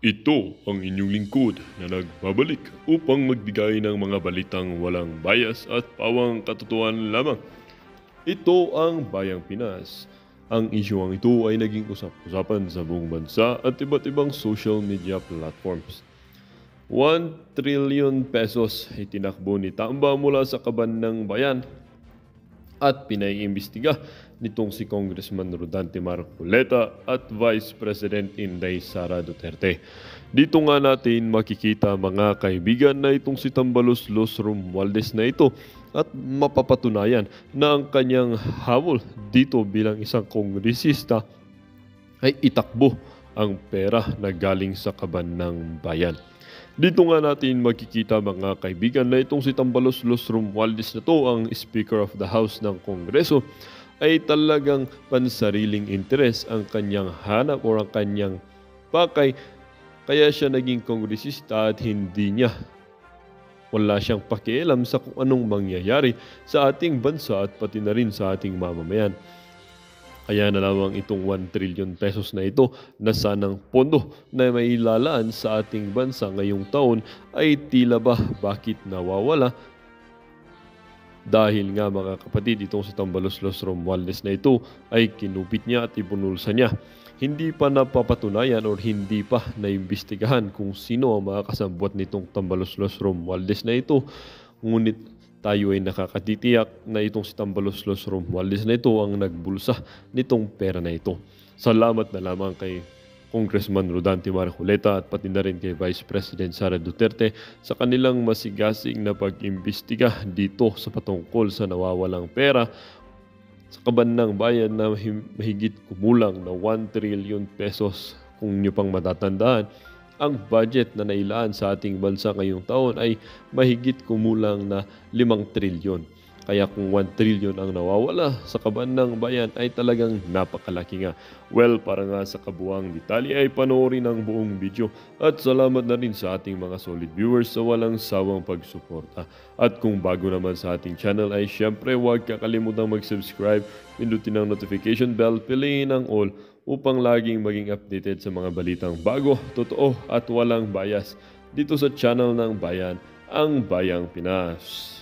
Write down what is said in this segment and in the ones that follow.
Ito ang inyong lingkod na nagbabalik upang magbigay ng mga balitang walang bias at pawang katotohanan lamang. Ito ang Bayang Pinas. Ang isyuang ito ay naging usap-usapan sa buong bansa at iba't ibang social media platforms. 1 trillion pesos ay tinakbo ni Tamba mula sa kaban ng bayan at pinaiimbestiga nitong si Congressman Rodante Marcoleta at Vice President Inday Sara Duterte. Dito nga natin makikita mga kaibigan na itong si Tambaloslos Romualdez na ito at mapapatunayan na ang kanyang habol dito bilang isang kongresista ay itakbo ang pera na galing sa kaban ng bayan. Dito nga natin makikita mga kaibigan na itong si Tambaloslos Romualdez na to, ang Speaker of the House ng Kongreso, ay talagang pansariling interes ang kanyang hanap o ang kanyang pakay. Kaya siya naging kongresista at wala siyang pakialam sa kung anong mangyayari sa ating bansa at pati na rin sa ating mamamayan. Kaya na lamang itong 1 trillion pesos na ito na sanang pondo na may ilalaan sa ating bansa ngayong taon ay tila ba bakit nawawala? Dahil nga mga kapatid, itong si Tambaloslos Romualdez na ito ay kinupit niya at ibunulsa niya. Hindi pa napapatunayan o hindi pa naimbestigahan kung sino ang mga kasabwat nitong Tambaloslos Romualdez na ito. Ngunit tayo ay nakakatitiyak na itong si Tambaloslos Romualdez na ito ang nagbulsa nitong pera na ito. Salamat na lamang kay Congressman Rodante Marcoleta at pati na rin kay Vice President Sara Duterte sa kanilang masigasig na pag-imbestiga dito sa patungkol sa nawawalang pera sa kaban ng bayan na mahigit kumulang na 1 trillion pesos. Kung nyo pang matatandaan, ang budget na nailaan sa ating bansa ngayong taon ay mahigit kumulang na 5 trilyon. Kaya kung 1 trilyon ang nawawala sa kaban ng bayan ay talagang napakalaki nga. Well, para nga sa kabuang detalye ay panoorin ang buong video. At salamat na rin sa ating mga solid viewers sa walang sawang pagsuporta. At kung bago naman sa ating channel ay syempre huwag kakalimutan mag-subscribe, pindutin ang notification bell, piliin ang all upang laging maging updated sa mga balitang bago, totoo at walang bias dito sa channel ng Bayan, ang Bayang Pinas.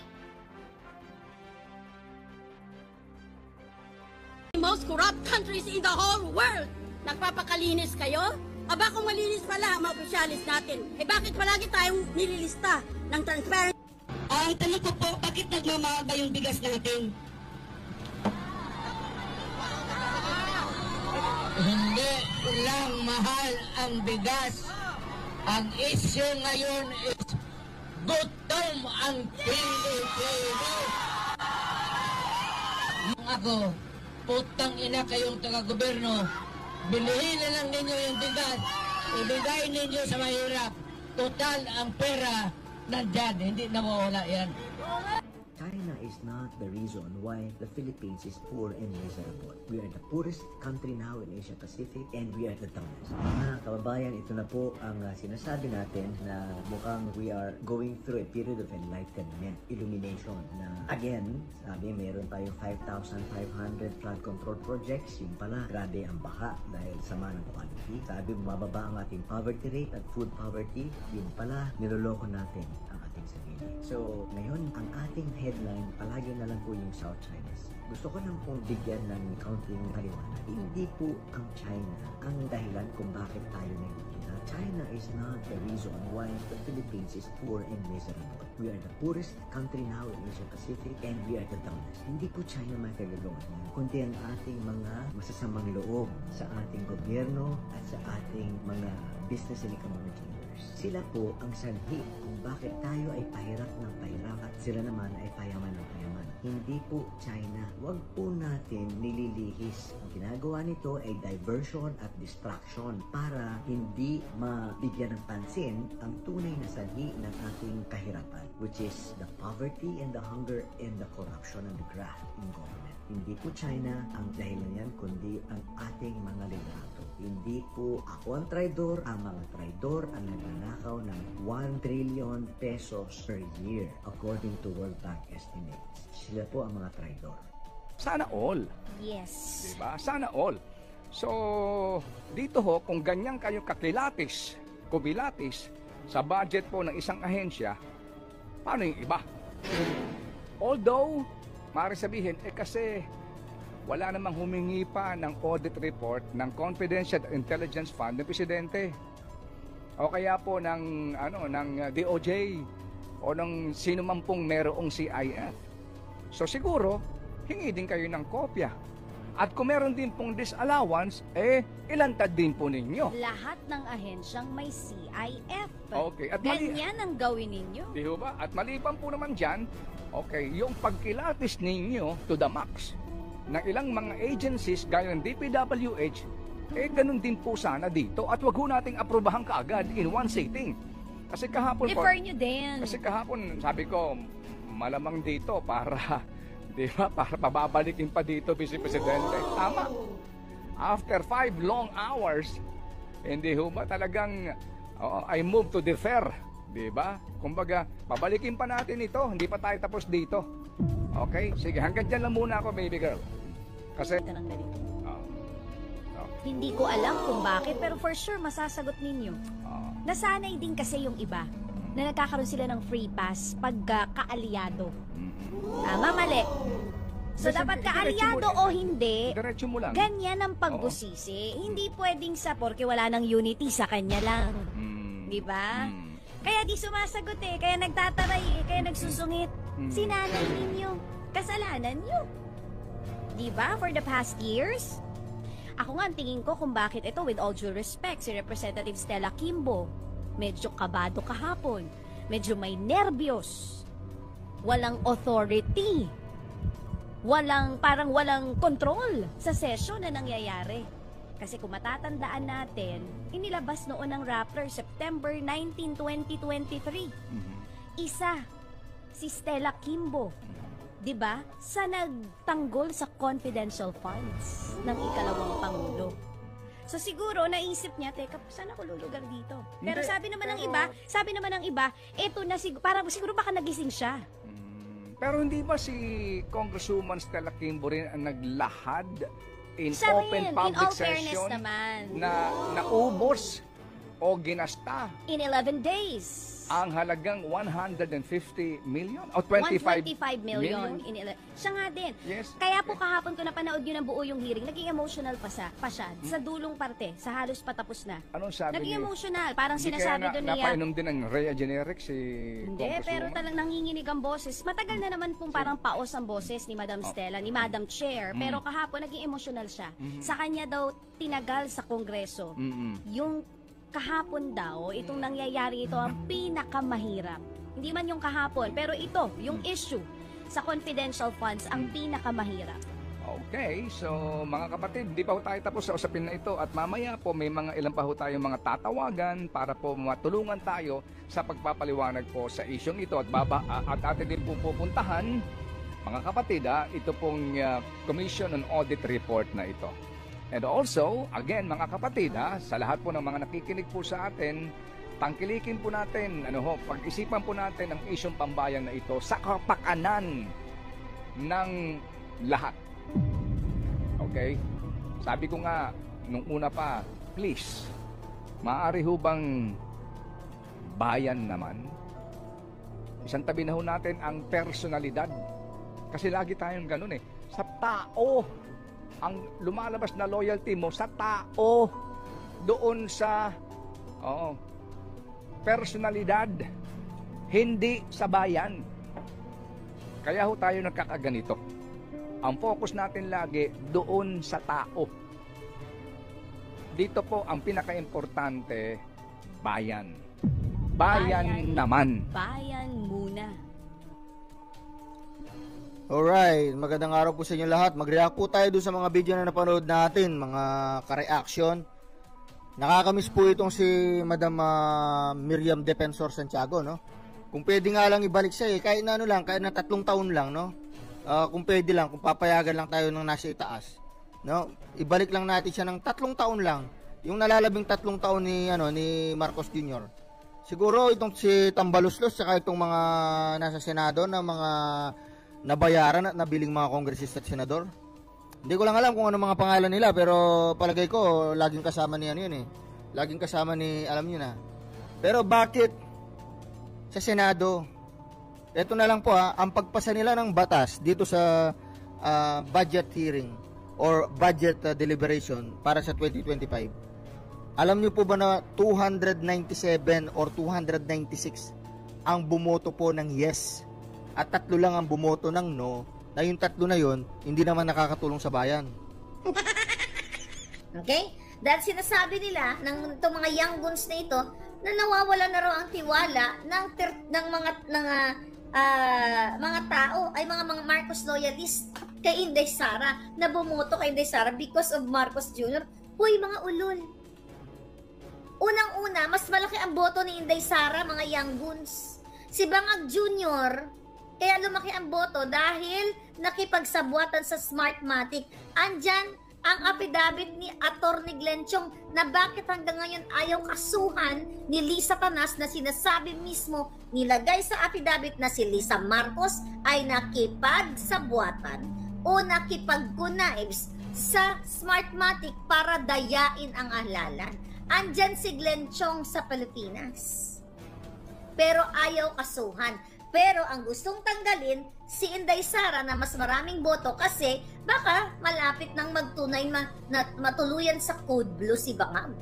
Most corrupt countries in the whole world. Nagpapakalinis kayo? Aba kung malinis pala ang mga opisyalis natin, bakit palagi tayong nililista ng transparent? Ang tanong ko po, bakit nagmamahal ba yung bigas natin? Hindi lang mahal ang bigas. Ang issue ngayon is gutom ang Pilipino. Ako, putang ina kayong taga-gobyerno, bilihin na lang ninyo yung bigas, ibigay ninyo sa mahirap. Total ang pera nandyan, hindi nawawala yan. China is not the reason why the Philippines is poor and miserable. We are the poorest country now in Asia Pacific and we are the dumbest. Mga kababayan, ito na po ang sinasabi natin na mukhang we are going through a period of enlightenment, illumination na again, sabi meron tayong 5,500 flood control projects. Yung pala, grabe ang baka dahil sama ng quality. Sabi bumababa ang ating poverty rate at food poverty. Yung pala, niloloko natin ang ating sarili. So, ngayon, ang ating headline, palagi na lang po yung South China Sea. Gusto ko lang pong bigyan ng counting paliwanag. Hindi po ang China ang dahilan kung bakit tayo nahihina. China is not the reason why the Philippines is poor and miserable. We are the poorest country now in Asia Pacific and we are the dumbest. Hindi po China makagulungan, kundi ang ating mga masasamang loob sa ating gobyerno at sa ating mga business and economic leaders. Sila po ang sanhi kung bakit tayo ay pahirap ng pahirap at sila naman ay payaman ng payaman. Hindi po China. Huwag po natin nililihis. Ang ginagawa nito ay diversion at distraction para hindi mabigyan ng pansin ang tunay na sanhi ng ating kahirapan, which is the poverty and the hunger and the corruption and the graft in government. Hindi po China ang dahilan yan, kundi ang ating mga liderato. Hindi po ako ang traidor, ang mga traidor ang nagnanakaw ng 1 trillion pesos per year according to World Bank estimates. Sila po ang mga traidor. Sana all. Yes. Diba? Sana all. So, dito ho, kung ganyan kayo kakilatis kumilatis sa budget po ng isang ahensya, paano yung iba? Although, maaari sabihin, kasi wala namang humingi pa ng audit report ng Confidential Intelligence Fund ng Presidente. O kaya po ng DOJ o ng sino man pong merong CIF. So siguro, hingi din kayo ng kopya. At kung meron din pong disallowance, ilantad din po ninyo. Lahat ng ahensyang may CIF. Okay. At ganyan ang gawin ninyo. Di ba? At maliban po naman dyan, okay, yung pagkilatis ninyo to the max ng ilang mga agencies gaya ng DPWH, ganun din po sana dito. At wag ho nating aprubahan kaagad in one sitting. Kasi kahapon Defer nyo din. Kasi kahapon, sabi ko, malamang dito para, di ba, para pababalikin pa dito, Vice Presidente. Tama. After 5 long hours, hindi ho ba talagang, I move to defer, di ba? Kumbaga, pabalikin pa natin ito, hindi pa tayo tapos dito. Okay? Sige, hanggang dyan lang muna ako, baby girl. Kasi, hindi ko alam kung bakit, pero for sure, masasagot ninyo. Nasanay din kasi yung iba na nagkakaroon sila ng free pass pagka kaalyado. Tama, mali. So, dapat kaalyado o hindi, diretso mo lang. ganyan ang pagbusisi. Hindi pwedeng sa porke wala ng unity sa kanya lang. Di ba? Kaya di sumasagot kaya nagtataray kaya nagsusungit. Sinanay ninyo. Kasalanan nyo. Di ba? For the past years, ako nga ang tingin ko kung bakit ito, with all due respect, si Representative Stella Kimbo, medyo kabado kahapon, medyo may nervyos, walang authority, parang walang control sa session na nangyayari. Kasi kung matatandaan natin, inilabas noon ng Rappler September 19, 2023. Isa, si Stella Kimbo, 'di ba? Sa nagtanggol sa confidential funds ng ikalawang pangulo. So siguro naisip niya, teka, saan ako lulugar dito? Pero sabi naman ng iba, eto na parang siguro baka nagising siya. Pero hindi ba si Congresswoman Stella Kimbo rin ang naglahad in Siya open rin, public in all fairness session naman, na naubos o ginasta in 11 days. ang halagang 150 million o 25 million. Siya nga din. Yes. Kaya po kahapon ko napanood yun ang buo yung hearing, naging emotional pa siya sa dulong parte, sa halos patapos na. Anong sabi Naging niya? emotional, parang Hindi sinasabi kaya doon niya. napainom din ng Rhea Generic si Hindi, pero talagang nanginginig ang boses. Matagal na naman pong parang paos ang boses ni Madam Stella, ni Madam Chair. Pero kahapon naging emotional siya. Sa kanya daw tinagal sa Kongreso. Yung kahapon daw, itong nangyayari ito ang pinakamahirap. Hindi man yung kahapon, pero ito, yung issue sa confidential funds, ang pinakamahirap. Okay, so mga kapatid, di pa ho tayo tapos sa usapin na ito at mamaya po may mga ilan pa ho tayong mga tatawagan para po matulungan tayo sa pagpapaliwanag po sa isyong ito at atin din po pupuntahan, mga kapatid, ito pong Commission on Audit Report na ito. And also, again mga kapatid, sa lahat po ng mga nakikinig po sa atin, tangkilikin po natin, pag-isipan po natin ang isyong pambayan na ito sa kapakanan ng lahat. Okay? Sabi ko nga, nung una pa, please, maaari ho bang bayan naman? Isang tabi na ho natin ang personalidad. Kasi lagi tayong ganun sa tao, ang lumalabas na loyalty mo sa tao, doon sa personalidad, hindi sa bayan. Kaya ho tayo nagkakaganito. Ang focus natin lagi doon sa tao. Dito po ang pinaka-importante, bayan. Bayan naman. Bayan muna. Alright, magandang araw po sa inyo lahat. Mag-react po tayo doon sa mga video na napanood natin, mga ka-reaction. Nakakamiss po itong si Madam Miriam Defensor Santiago, no? Kung pwede nga lang ibalik siya kahit na lang, kahit na 3 taon lang, no? Kung pwede lang, kung papayagan lang tayo ng nasa itaas, no? Ibalik lang natin siya ng 3 taon lang, yung nalalabing 3 taon ni Marcos Jr. Siguro itong si Tambaluslos saka itong mga nasa Senado na mga nabayaran at nabiling mga kongresista at senador. Hindi ko lang alam kung ano mga pangalan nila, pero palagay ko laging kasama ni yun laging kasama ni, alam niyo na, Pero bakit sa Senado? Ito na lang po ang pagpasa nila ng batas dito sa budget hearing or budget deliberation para sa 2025. Alam niyo po ba na 297 or 296 ang bumoto po ng yes at 3 lang ang bumoto ng no, na yung 3 na yon hindi naman nakakatulong sa bayan. Okay? Dahil sinasabi nila ng itong mga young guns na ito na nawawala na raw ang tiwala ng mga tao ay mga Marcos loyalist kay Inday Sara na bumoto kay Inday Sara because of Marcos Jr. Huy, mga ulol. Unang-una, mas malaki ang boto ni Inday Sara, mga young guns. Si Bangag Jr., kaya lumaki ang boto dahil nakipagsabwatan sa Smartmatic. Andyan ang affidavit ni Atty. Glenn Chong na bakit hanggang ngayon ayaw kasuhan ni Lisa Tanas na sinasabi mismo nilagay sa affidavit na si Lisa Marcos ay nakipagsabwatan o nakipag-connives sa Smartmatic para dayain ang ahlalan. Andyan si Glenn Chong sa Pilipinas. Pero ayaw kasuhan. Pero ang gustong tanggalin si Inday Sara na mas maraming boto kasi baka malapit nang magtunay matuluyan sa Code Blue si Bangag.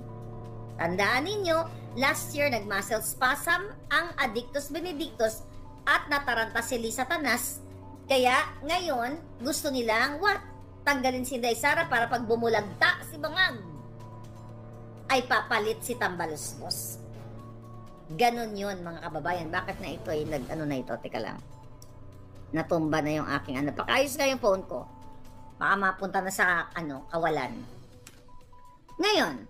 Tandaan ninyo, last year nag-muscle spasm ang Addictus Benedictus at nataranta si Lisa Tanas. Kaya ngayon gusto nilang tanggalin si Inday Sara para pag bumulagta si Bangag ay papalit si Tambaluslos. Ganon yun, mga kababayan. Bakit na ito ay Teka lang. Natumba na yung aking Pakayos nga yung phone ko. Baka mapunta na sa kawalan. Ngayon,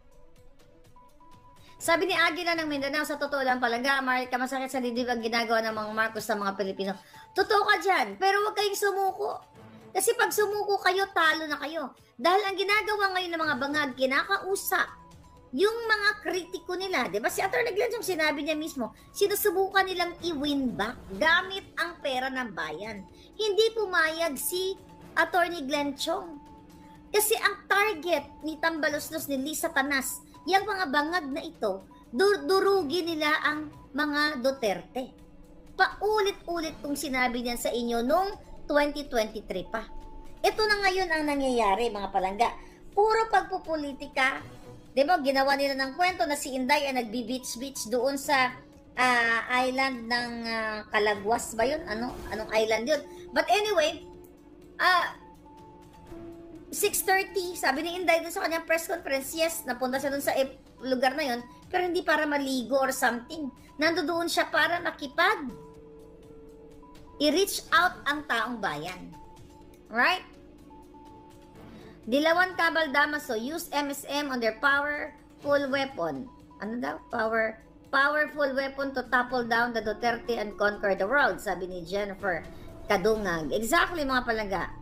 sabi ni Agila ng Mindanao, sa totoo lang Palangga, masakit sa dibdib ang ginagawa ng mga Marcos sa mga Pilipino. Totoo ka dyan, pero huwag kayong sumuko. Kasi pag sumuko kayo, talo na kayo. Dahil ang ginagawa ngayon ng mga Bangag, kinakausap yung mga kritiko nila, di ba? Si Atty. Glenn Chong sinabi niya mismo, sinusubukan nilang i-win back gamit ang pera ng bayan. Hindi pumayag si Atty. Glenn Chong. Kasi ang target ni Tambaluslos ni Lisa Tanas, yung mga Bangag na ito, durugi nila ang mga Duterte. Paulit-ulit kong sinabi niyan sa inyo noong 2023 pa. Ito na ngayon ang nangyayari, mga Palangga. Puro pagpupolitika. Diba, ginawa nila ng kwento na si Inday ay nagbi-beach doon sa island ng Calagwas ba yun? Anong island yun? But anyway, 6:30, sabi ni Inday doon sa kanyang press conference, yes, napunta siya doon sa lugar na yun, pero hindi para maligo or something. Nandoon siya para i-reach out ang taong bayan. Right? Dilawan Cabal Damaso use MSM on their powerful weapon. Ano daw? Powerful weapon to topple down the Duterte and conquer the world, sabi ni Jennifer Kadungag. Exactly, mga Palangga.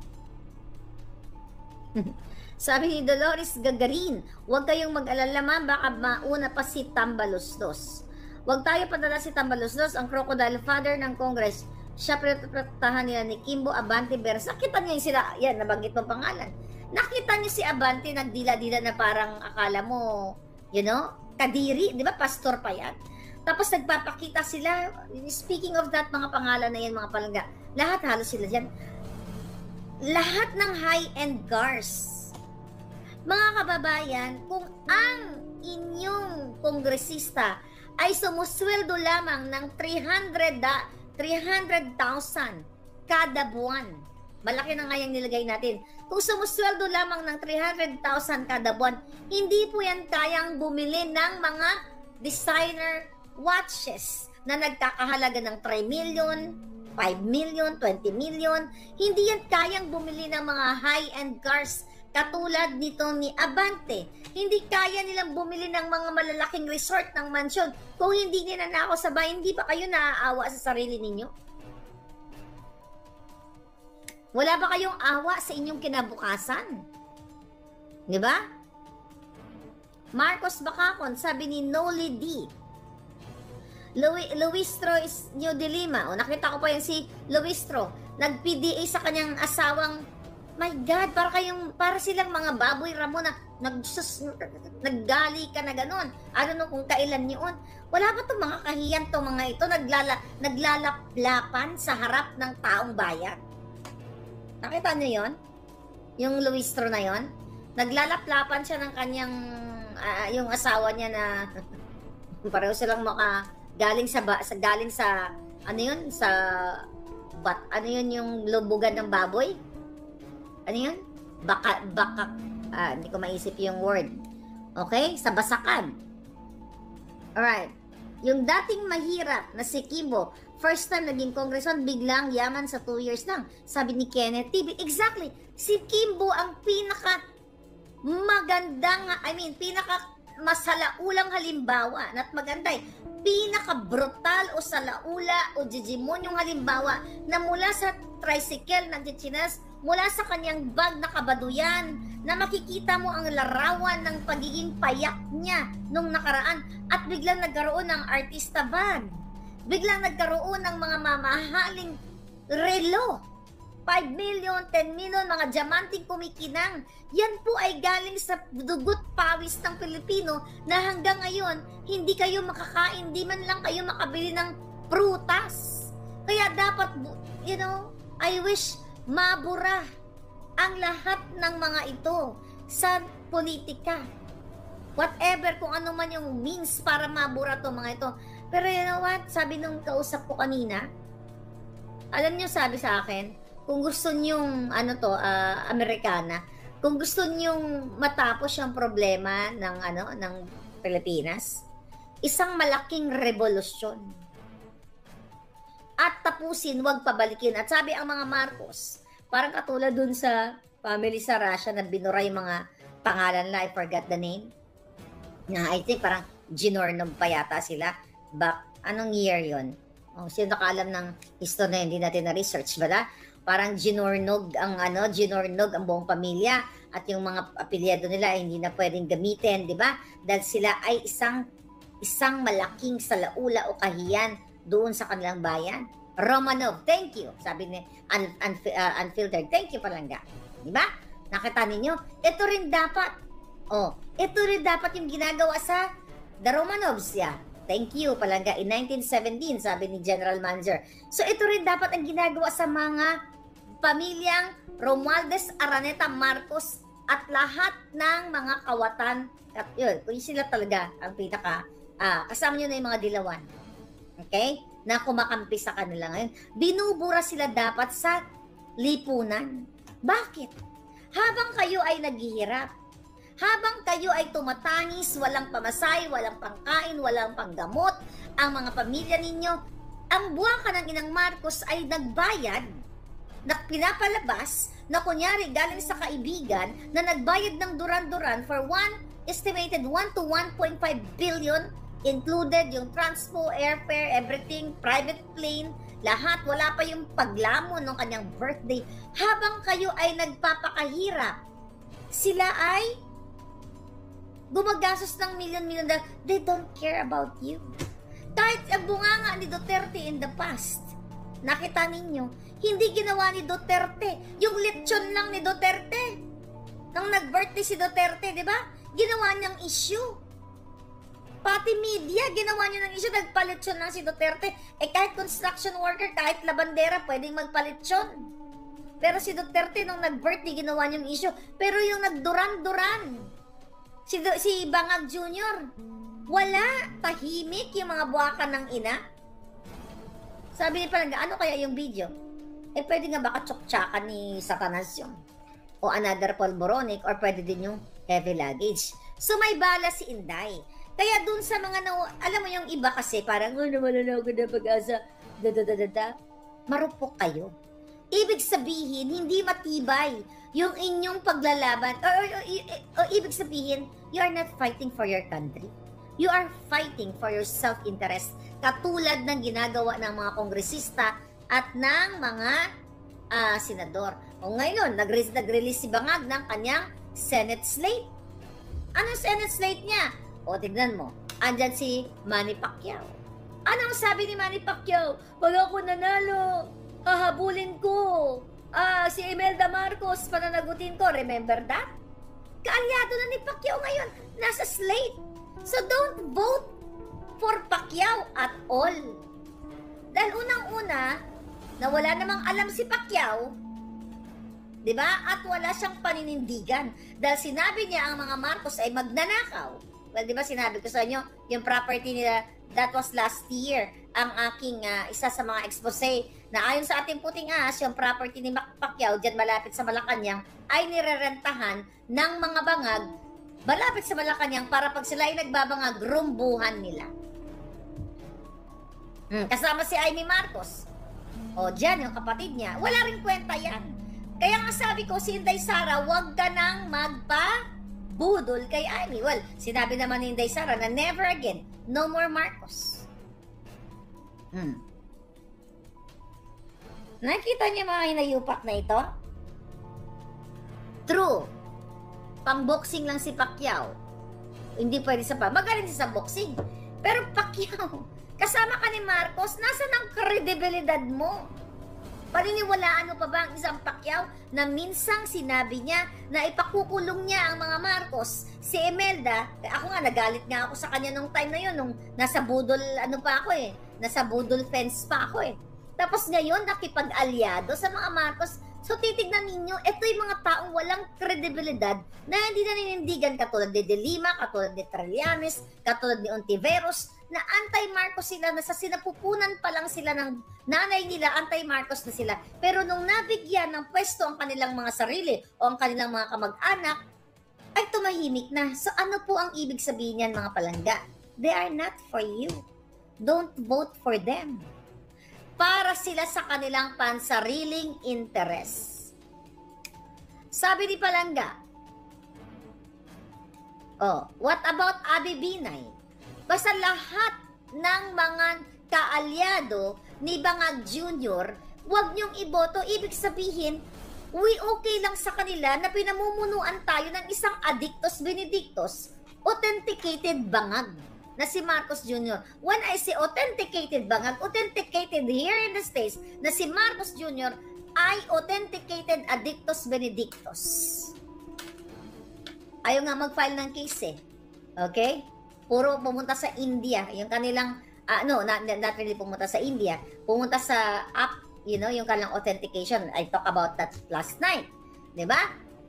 Sabi ni Dolores Gagarin, huwag kayong mag-alala ma'am, baka mauna pa si Tambaluslos. Huwag tayo padala si Tambaluslos, ang crocodile father ng Congress. Siya protektahan nila ni Kimbo Abante Beres. Nakita niyo yung sila, yan, nabanggit mo pangalan. Nakita niyo si Abante nagdila-dila na parang akala mo, kadiri, di ba? Pastor pa yan. Tapos nagpapakita sila, speaking of that, mga pangalan na yan, mga Palangga, lahat halos sila dyan. Lahat ng high-end cars. Mga kababayan, kung ang inyong kongresista ay sumusweldo lamang ng 300,000 kada buwan, malaki na nga yung nilagay natin. Kung sumusweldo lamang ng 300,000 kada buwan, hindi po yan kayang bumili ng mga designer watches na nagkakahalaga ng 3 million, 5 million, 20 million. Hindi yan kayang bumili ng mga high-end cars katulad nito ni Abante. Hindi kaya nilang bumili ng mga malalaking resort ng mansyon. Kung hindi ninanakaw sa bahay, hindi ba kayo naaawa sa sarili ninyo? Wala ba kayong awa sa inyong kinabukasan? Di ba? Marcos Bacacon, sabi ni Noli D. Luistro is New Dilima. O, nakita ko pa yung si Luistro. Nag-PDA sa kanyang asawang, my God, para silang mga baboy Ramon na naggali ka na ganon. I don't know kung kailan yun. Wala ba itong mga kahiyan itong mga ito naglalaplapan sa harap ng taong bayan? Nakita niyo yon? Yung Luistro na yon? Naglalaplapan siya ng kanyang yung asawa niya na pareho silang galing sa ano yun? Ano yun yung lubugan ng baboy? Ano yun? Hindi ko maisip yung word. Okay? Sa basakan. Alright. Yung dating mahirap na si Kimbo, first time naging congressman, biglang yaman sa 2 years lang. Sabi ni Kenneth TV. Exactly. Si Kimbo ang pinaka masalaulang halimbawa at maganda pinaka-brutal o salaula o jijimon yung halimbawa na mula sa tricycle nagchichinas, mula sa kanyang bag na kabaduyan, na makikita mo ang larawan ng pagiging payak niya nung nakaraan at biglang nagkaroon ng artista bag. Biglang nagkaroon ng mga mamahaling relo. 5 million, 10 million, mga diamanting kumikinang. Yan po ay galing sa dugot pawis ng Pilipino na hanggang ngayon, hindi kayo makakain, di man lang kayo makabili ng prutas. Kaya dapat, I wish mabura ang lahat ng mga ito sa politika. Whatever, kung ano man yung means para mabura to mga ito. Pero you know what? Sabi nung kausap ko kanina, alam niyo sabi sa akin, kung gusto nyong Amerikana, kung gusto nyong matapos yung problema ng Pilipinas, isang malaking revolusyon. At tapusin, wag pabalikin. At sabi ang mga Marcos, parang katulad dun sa family sa Russia na binura yung mga pangalan nila, I forgot the name. Na I think parang ginornog pa yata sila. Anong year yon? Sino nakaalam ng history na hindi natin na-research, ba? Parang ginornog ang buong pamilya at yung mga apelyido nila ay hindi na pwedeng gamitin, di ba? Dahil sila ay isang malaking salaula o kahiyan doon sa kanilang bayan. Romanov, thank you. Sabi ni Unfiltered, thank you Palangga. Di ba? Nakita ninyo? Ito rin dapat yung ginagawa sa the Romanovs, Thank you, Palangga. In 1917, sabi ni General Manager. So, ito rin dapat ang ginagawa sa mga pamilyang Romualdez, Araneta, Marcos, at lahat ng mga kawatan. At yun, sila talaga ang kasama nyo na yung mga dilawan. Okay? Na kumakampi sa kanila ngayon. Binubura sila dapat sa lipunan. Bakit? Habang kayo ay naghihirap, habang kayo ay tumatangis, walang pamasay, walang pangkain, walang panggamot, ang mga pamilya ninyo, ang buwaka ng Inang Marcos ay nagbayad, na pinapalabas, na kunyari galing sa kaibigan, na nagbayad ng duran-duran for estimated 1 to 1.5 billion, included yung transpo, airfare, everything, private plane, lahat, wala pa yung paglamon ng kanyang birthday. Habang kayo ay nagpapakahirap, sila ay gumagastos ng million-million dollar. They don't care about you. Kahit ang bunganga ni Duterte in the past, nakita ninyo, hindi ginawa ni Duterte. Yung lechon lang ni Duterte. Nang nag-birthday si Duterte, di ba? Ginawa niyang issue. Pati media, ginawa niya ng issue. Nagpalechon lang si Duterte. Kahit construction worker, kahit labandera, pwedeng magpalechon. Pero si Duterte, nung nag-birthday, ginawa niyang issue. Pero yung nagduran-duran, si Bangag Jr., wala, tahimik yung mga buwakan ng ina. Sabi ni Palangga, ano kaya yung video? Pwede nga baka tsok-tsakan ni Satanas yun. O another polboronic, or pwede din yung heavy luggage. So may bala si Inday. Kaya dun sa mga, alam mo yung iba kasi, parang, nawala na ako na pag-asa, marupok kayo. Ibig sabihin, hindi matibay yung inyong paglalaban. O ibig sabihin, you are not fighting for your country. You are fighting for your self-interest. Katulad ng ginagawa ng mga kongresista at ng mga senador. O ngayon, nag-release si Bangag ng kanyang Senate slate. Anong Senate slate niya? O tignan mo, andyan si Manny Pacquiao. Anong sabi ni Manny Pacquiao? Pag ako nanalo, hahabulin ko si Imelda Marcos, pananagutin ko. Remember that? Kaalyado na ni Pacquiao ngayon. Nasa slate. So don't vote for Pacquiao at all. Dahil unang-una, na wala namang alam si Pacquiao, di ba? At wala siyang paninindigan. Dahil sinabi niya ang mga Marcos ay magnanakaw. Well, di ba sinabi ko sa inyo, yung property nila, that was last year, ang aking isa sa mga expose, na ayon sa ating puting ahas, yung property ni Pacquiao, dyan malapit sa Malacanang, ay nirerentahan ng mga bangag, malapit sa Malacanang, para pag sila ay nagbabangag, rumbuhan nila. Kasama si Amy Marcos. O, dyan, yung kapatid niya. Wala rin kwenta yan. Kaya nga sabi ko, si Inday Sara, huwag ka nang magpa-budol kay Amy. Well, sinabi naman ni Inday Sara na never again, no more Marcos. Nakita niyo mga hinayupak na ito? True. Pang-boxing lang si Pacquiao. Hindi pwede sa pa. Magaling siya sa boxing. Pero Pacquiao, kasama ka ni Marcos, nasan ang kredibilidad mo? Paniniwalaan mo pa ba ang isang Pacquiao na minsang sinabi niya na ipakukulong niya ang mga Marcos? Si Imelda, ako nga, nagalit nga ako sa kanya nung time na yun, nung nasa budol, nasa budol fence pa ako eh. Tapos ngayon, nakipag-alyado sa mga Marcos. So titignan ninyo, ito yung mga taong walang kredibilidad na hindi naninindigan, katulad ni De Lima, katulad ni Trillanes, katulad ni Ontiveros, na anti-Marcos sila, na sa sinapupunan pa lang sila ng nanay nila, anti-Marcos na sila. Pero nung nabigyan ng pwesto ang kanilang mga sarili o ang kanilang mga kamag-anak, ay tumahimik na. So ano po ang ibig sabihin niyan, mga palangga? They are not for you. Don't vote for them. Para sila sa kanilang pansariling interes. Sabi ni Palangga, what about Abby Binay? Basta lahat ng mga kaalyado ni Bangag Jr., huwag niyong iboto. Ibig sabihin, okay lang sa kanila na pinamumunuan tayo ng isang Adictos Benedictos, authenticated bangag na si Marcos Jr. When I say authenticated bangag, authenticated here in the States, na si Marcos Jr. ay authenticated Adictos Benedictos. Ayaw nga mag-file ng case eh. Okay? Puro pumunta sa India. Yung kanilang, not really pumunta sa India. Pumunta sa app, yung kanilang authentication. I talk about that last night. Diba?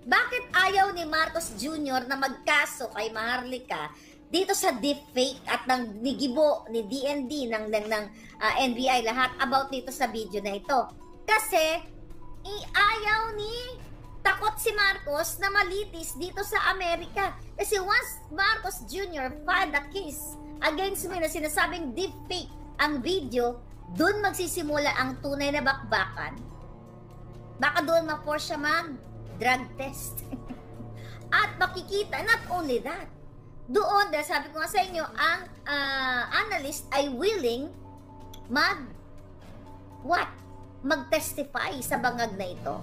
Bakit ayaw ni Marcos Jr. na magkaso kay Maharlika dito sa deepfake at ng nigibo ni DND ng NBI lahat about dito sa video na ito? Kasi ayaw ni takot si Marcos na malitis dito sa Amerika. Kasi once Marcos Jr. filed a case against me na sinasabing deepfake ang video, doon magsisimula ang tunay na bakbakan. Baka doon ma-force siya mag-drug test. At makikita, not only that, doon, dahil sabi ko nga sa inyo, ang analyst ay willing mag-testify sa bangag na ito.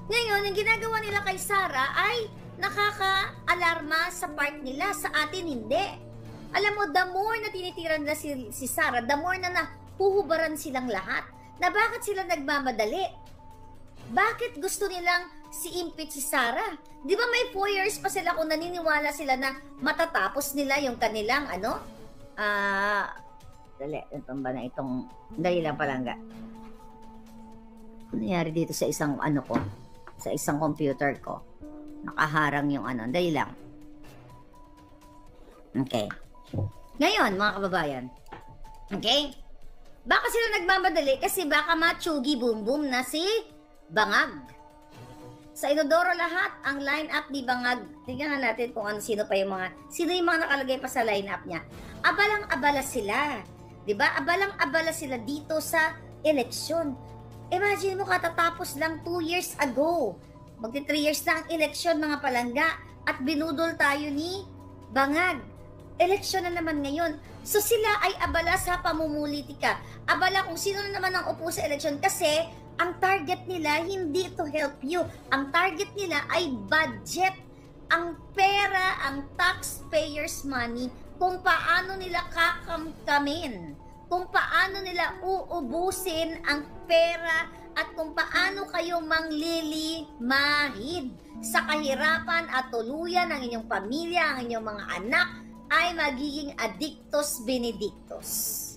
Ngayon, ang ginagawa nila kay Sara ay nakaka-alarma sa part nila, sa atin hindi. Alam mo, the more na tinitiran na si Sara, the more na nahuhubaran silang lahat. Na bakit sila nagmamadali? Bakit gusto nilang impeach si Sara? Di ba may 4 years pa sila kung naniniwala sila na matatapos nila yung kanilang dali lang Palangga. Ano nangyari dito sa isang sa isang computer ko? Nakaharang yung dali lang. Okay. Ngayon, mga kababayan. Okay? Baka sila nagmamadali kasi baka matsugi boom boom na si Bangag. Sa Inodoro lahat, ang line-up ni Bangag, tingnan natin kung sino yung mga nakalagay pa sa line-up niya. Abalang-abala sila. Diba? Abalang-abala sila dito sa eleksyon. Imagine mo, katatapos lang 2 years ago. Magti 3 years na ang eleksyon, mga palangga. At binudol tayo ni Bangag. Eleksyon na naman ngayon. So sila ay abala sa pamumulitika. Abala kung sino na naman ang upo sa eleksyon kasi ang target nila hindi to help you. Ang target nila ay budget. Ang pera, ang taxpayers' money, kung paano nila kakamkamin, kung paano nila uubusin ang pera at kung paano kayo manglilimahid sa kahirapan at tuluyan ng inyong pamilya, ang inyong mga anak ay magiging addictus benedictus.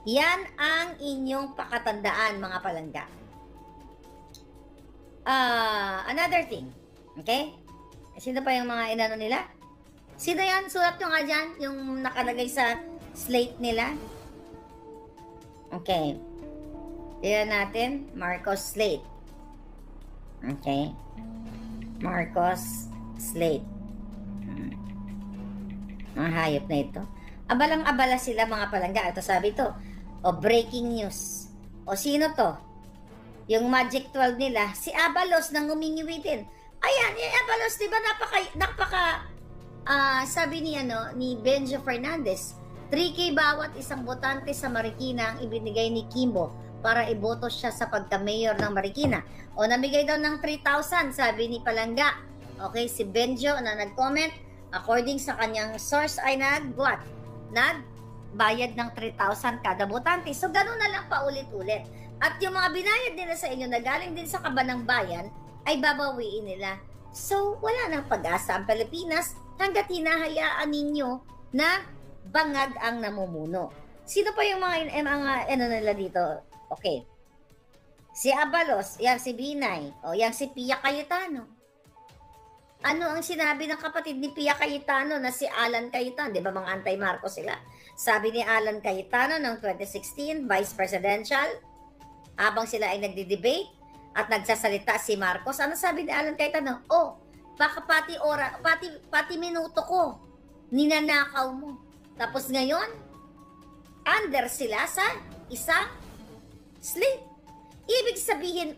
Yan ang inyong pakatandaan, mga palangga. Another thing, okay? Sino pa yung mga inano nila? Sino yan? Sulat nyo nga dyan, yung nakalagay sa slate nila. Okay. Tignan natin, Marcos Slate. Okay. Marcos Slate. Ang hayop na ito. Abalang-abala sila, mga palangga. Ito sabi to, breaking news. O sino to? Yung Magic 12 nila, si Abalos nang humingiwitin. Ayan, yung Abalos, di ba sabi ni Benjo Fernandez, 3K bawat isang botante sa Marikina ang ibinigay ni Kimbo para iboto siya sa pagka-mayor ng Marikina. O namigay daw ng 3,000, sabi ni Palangga. Okay, si Benjo na nag-comment, according sa kanyang source ay nagbayad ng 3,000 kada botante. So, ganun na lang paulit-ulit. At yung mga binayad nila sa inyo na galing din sa kabanang bayan, ay babawiin nila. So, wala nang pag-asa ang Pilipinas hanggat hinahayaan ninyo na bangag ang namumuno. Sino pa yung mga nila dito? Okay. Si Abalos, yang si Binay, o yang si Pia Cayetano. Ano ang sinabi ng kapatid ni Pia Cayetano na si Alan Cayetano? Di ba mga anti-Marcos sila? Sabi ni Alan Cayetano noong 2016, Vice Presidential, habang sila ay nagdi-debate at nagsasalita si Marcos, ano sabi ni Alan Cayetano? Baka pati minuto ko, ninanakaw mo. Tapos ngayon, under sila sa isang slate. Ibig sabihin,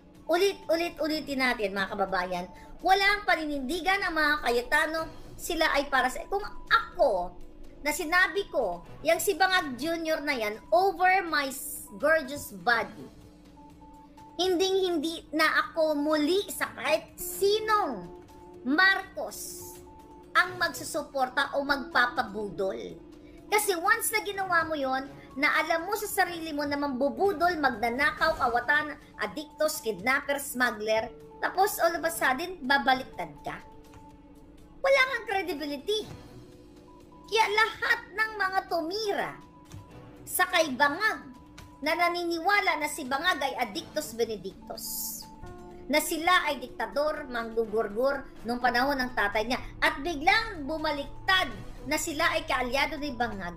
ulitin natin, mga kababayan, walang paninindigan ang mga Cayetano, sila ay para sa... Kung ako, na sinabi ko, yung si Bangag Jr. na yan, over my gorgeous body, hindi na ako muli sa kahit sinong Marcos ang magsusuporta o magpapabudol. Kasi once na ginawa mo yon, na alam mo sa sarili mo na mambubudol, magnanakaw, kawatan, addictos, kidnapper, smuggler, tapos all of a sudden, babaliktad ka. Wala kang credibility. Kaya lahat ng mga tumira sa kay Bangag na naniniwala na si Bangag ay addictus benedictus, na sila ay diktador, manggugurgur nung panahon ng tatay niya, at biglang bumaliktad na sila ay kaalyado ni Bangag,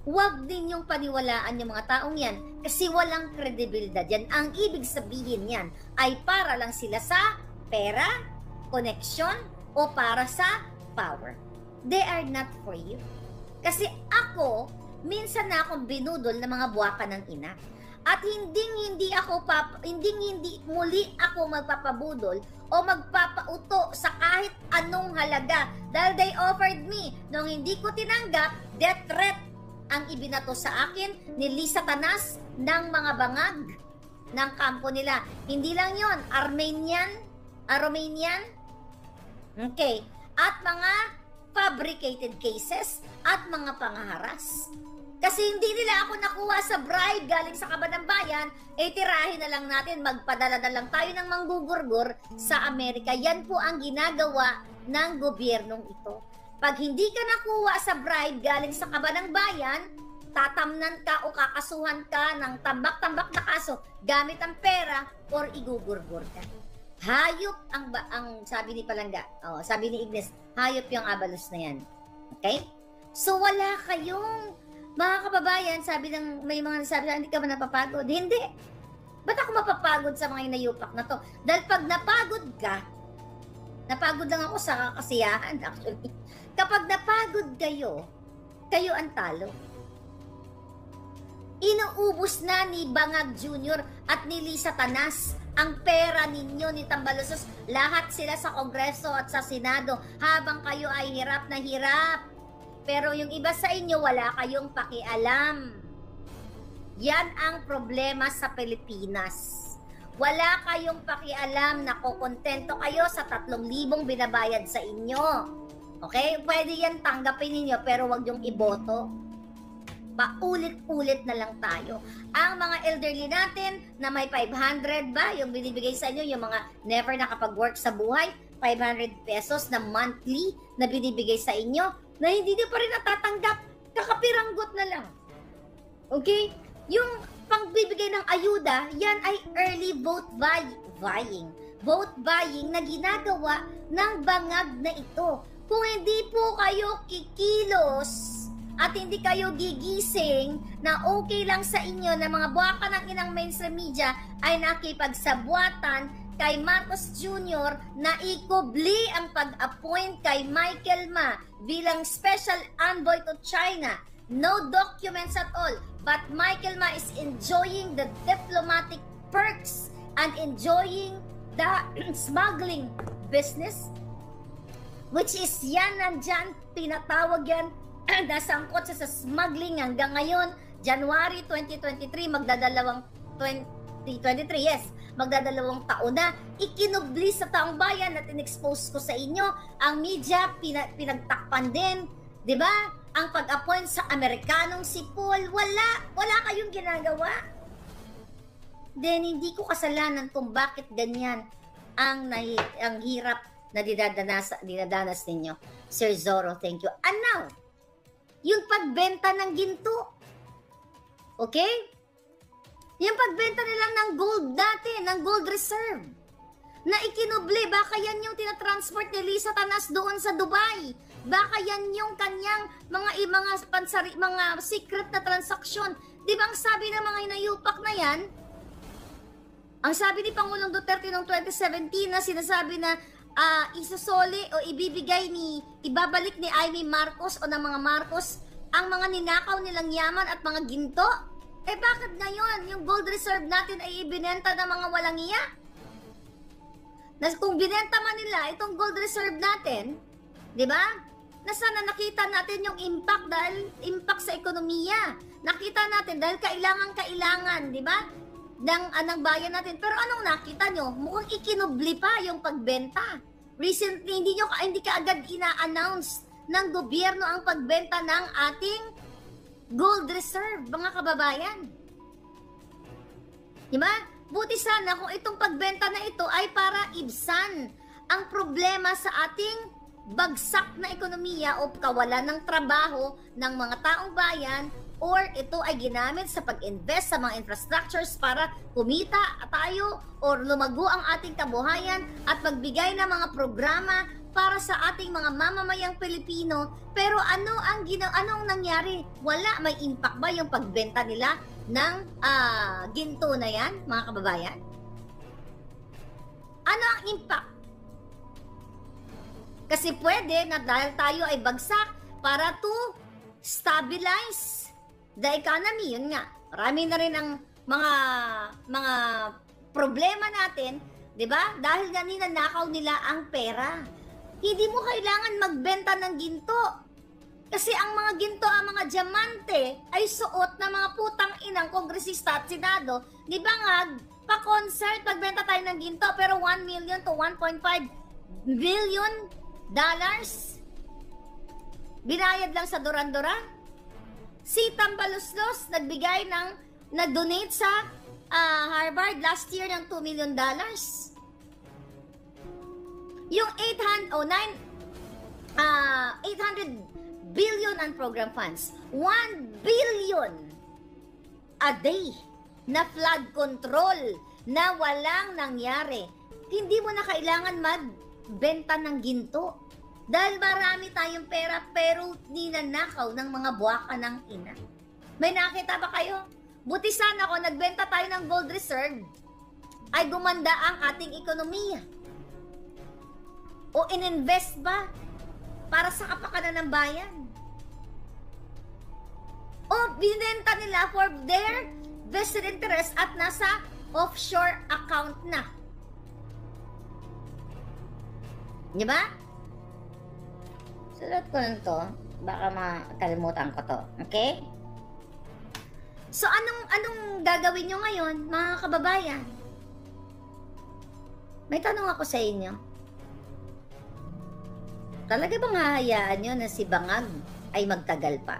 huwag ninyong paniwalaan yung mga taong yan kasi walang kredibilidad yan. Ang ibig sabihin yan ay para lang sila sa pera, connection, o para sa power. They are not for you. Kasi ako, minsan na akong binudol ng mga buwaka ng ina. At hindi muli ako magpapabudol o magpapauto sa kahit anong halaga. Dahil they offered me, nung hindi ko tinanggap, death threat ang ibinato sa akin ni Lisa Tanas ng mga bangag ng kampo nila. Hindi lang yon, Armenian, okay, at mga fabricated cases at mga pangaharas. Kasi hindi nila ako nakuha sa bribe galing sa kabanang bayan, tirahin na lang natin, magpadala na lang tayo ng manggugurgur sa Amerika. Yan po ang ginagawa ng gobyernong ito. Pag hindi ka nakuha sa bribe galing sa kabanang bayan, tatamnan ka o kakasuhan ka ng tambak-tambak na kaso gamit ang pera or igugurgur ka. Hayop ang sabi ni Palangga, sabi ni Ignes, hayop yung Abalos na yan. Okay? So wala kayong, mga kababayan, may mga nasabi na, hindi ka ba napapagod? Hindi. Ba't ako mapapagod sa mga inayupak na to? Dahil pag napagod ka, napagod lang ako sa kasiyahan actually. Kapag napagod kayo ang talo. Inuubos na ni Bangag Jr. at ni Lisa Tanas ang pera ninyo ni Tambalusos. Lahat sila sa Kongreso at sa Senado habang kayo ay hirap na hirap. Pero yung iba sa inyo, wala kayong pakialam. Yan ang problema sa Pilipinas. Wala kayong pakialam na kukontento kayo sa 3,000 binabayad sa inyo. Okay? Pwede yan tanggapin ninyo pero wag yung iboto. Paulit-ulit na lang tayo. Ang mga elderly natin na may 500 ba, yung binibigay sa inyo, yung mga never nakapag-work sa buhay, 500 pesos na monthly na binibigay sa inyo, na hindi nyo pa rin natatanggap, kakapiranggot na lang. Okay? Yung pangbibigay ng ayuda, yan ay early vote buying. Vote buying na ginagawa ng bangag na ito. Kung hindi po kayo kikilos at hindi kayo gigising na okay lang sa inyo na mga buwaka ng inang mainstream media ay nakipagsabwatan kay Marcos Jr. na ikubli ang pag-appoint kay Michael Ma bilang special envoy to China. No documents at all, but Michael Ma is enjoying the diplomatic perks and enjoying the smuggling business, which is yan nandyan, pinatawag yan, nasangkot sa smuggling hanggang ngayon, January 2023, magdadalawang 2023, yes, magdadalawang taon na, ikinubli sa taong bayan at in-expose ko sa inyo, ang media, pinagtakpan din, di ba? Ang pag-appoint sa Amerikanong si Paul, wala kayong ginagawa. Then, hindi ko kasalanan kung bakit ganyan ang hirap na dinadanas ninyo. Sir Zorro, thank you. And now, yung pagbenta ng ginto. Okay? Yung pagbenta nila ng gold natin, ng gold reserve, na ikinubli, baka yan yung tinatransport ni Lisa Tanas doon sa Dubai. Baka yan yung kanyang mga secret na transaksyon. Di ba ang sabi ng mga inayupak na yan, ang sabi ni Pangulong Duterte noong 2017 na sinasabi na isosoli o ibabalik ni Amy Marcos o ng mga Marcos ang mga ninakaw nilang yaman at mga ginto? Eh bakit ngayon yung gold reserve natin ay ibinenta ng mga walang iya? Kung binenta man nila itong gold reserve natin, di ba? Na sana nakita natin yung impact dahil impact sa ekonomiya. Nakita natin dahil kailangan, di ba? Ng bayan natin. Pero anong nakita nyo? Mukhang ikinubli pa yung pagbenta. Recently, hindi ka agad ina-announce ng gobyerno ang pagbenta ng ating gold reserve, mga kababayan. Diba? Buti sana kung itong pagbenta na ito ay para ibsan ang problema sa ating bagsak na ekonomiya o kawalan ng trabaho ng mga taong bayan, or ito ay ginamit sa pag-invest sa mga infrastructures para kumita tayo or lumago ang ating kabuhayan at magbigay ng mga programa para sa ating mga mamamayang Pilipino. Pero anong nangyari? Wala, may impact ba yung pagbenta nila ng ginto na yan, mga kababayan? Ano ang impact? Kasi pwede na dahil tayo ay bagsak para to stabilize the economy, yun nga. Marami na rin ang mga problema natin, 'di ba? Dahil nga ninanakaw nila ang pera. Hindi mo kailangan magbenta ng ginto. Kasi ang mga ginto, ang mga diamante ay suot ng mga putang inang kongresista at senado. 'Di ba nga, pa-concert pagbenta tayo ng ginto pero 1 million to 1.5 billion dollars binayad lang sa Duran-Duran. Si Tambaluslos nag-donate sa Harvard last year ng $2 million. Yung 800 billion ang program funds, 1 billion a day na flood control na walang nangyari. Hindi mo na kailangan magbenta ng ginto. Dahil marami tayong pera pero ninanakaw ng mga buwaka ng ina. May nakita ba kayo? Buti sana kung nagbenta tayo ng gold reserve ay gumanda ang ating ekonomiya. O ininvest ba para sa kapakanan ng bayan? O binenta nila for their vested interest at nasa offshore account na. Di ba? Sulat ko lang to. Baka makalimutan ko to. Okay? So, anong gagawin nyo ngayon, mga kababayan? May tanong ako sa inyo. Talaga bang hahayaan nyo na si Bangag ay magtagal pa?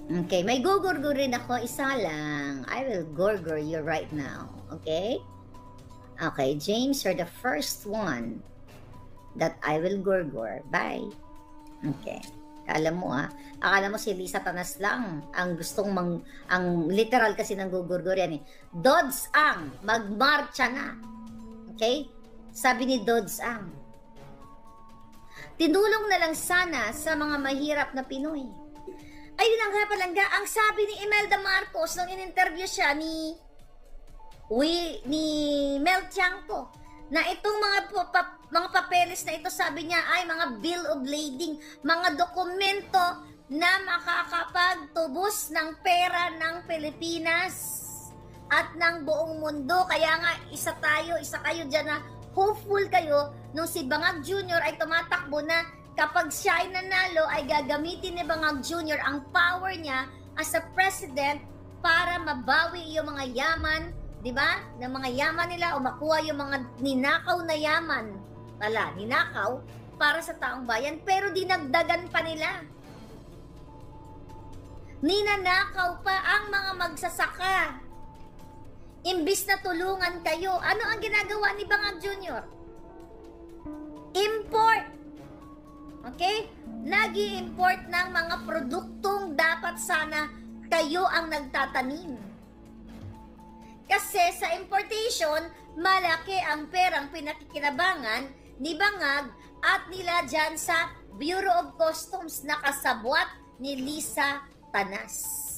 Okay, may gugurgur rin ako. Isa lang. I will gurgur you right now. Okay? Okay, James, you're the first one that I will gurgur. Bye. Okay. Akala mo si Lisa Tanas lang ang gustong ang literal kasi ng gugurgur yan eh. Dods Ang, magmarcha na. Okay? Sabi ni Dods Ang. Tinulong na lang sana sa mga mahirap na Pinoy. Ayun ang nga palangga, ang sabi ni Imelda Marcos nung in-interview siya ni Mel Tiangco, na itong mga papeles na ito, sabi niya, ay mga bill of lading, mga dokumento na makakapagtubos ng pera ng Pilipinas at ng buong mundo. Kaya nga, isa kayo dyan na hopeful kayo nung si Bangag Jr. ay tumatakbo na kapag siya ay nanalo, ay gagamitin ni Bangag Jr. ang power niya as a president para mabawi yung mga yaman, di ba? Ng mga yaman nila o makuha yung mga ninakaw na yaman. Ninakaw para sa taong bayan, pero dinagdagan pa nila. Ninanakaw pa ang mga magsasaka. Imbis na tulungan kayo, ano ang ginagawa ni Bangag Jr.? Import. Okay? Nag-i-import ng mga produktong dapat sana kayo ang nagtatanim. Kasi sa importation, malaki ang perang pinakikinabangan ni Bangag at nila dyan sa Bureau of Customs na kasabwat ni Lisa Tanas.